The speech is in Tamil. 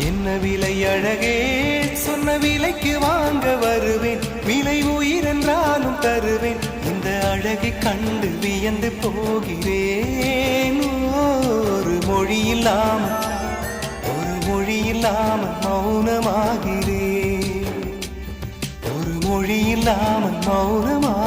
என்ன விலை அழகே, சொன்ன விலைக்கு வாங்க வருவேன். விலை உயிர் என்றாலும் தருவேன். இந்த அழகை கண்டு வியந்து போகிறேன். ஒரு மொழி இல்லாமல் மௌனமாகிறேன். ஒரு மொழி இல்லாமல் மௌனமாக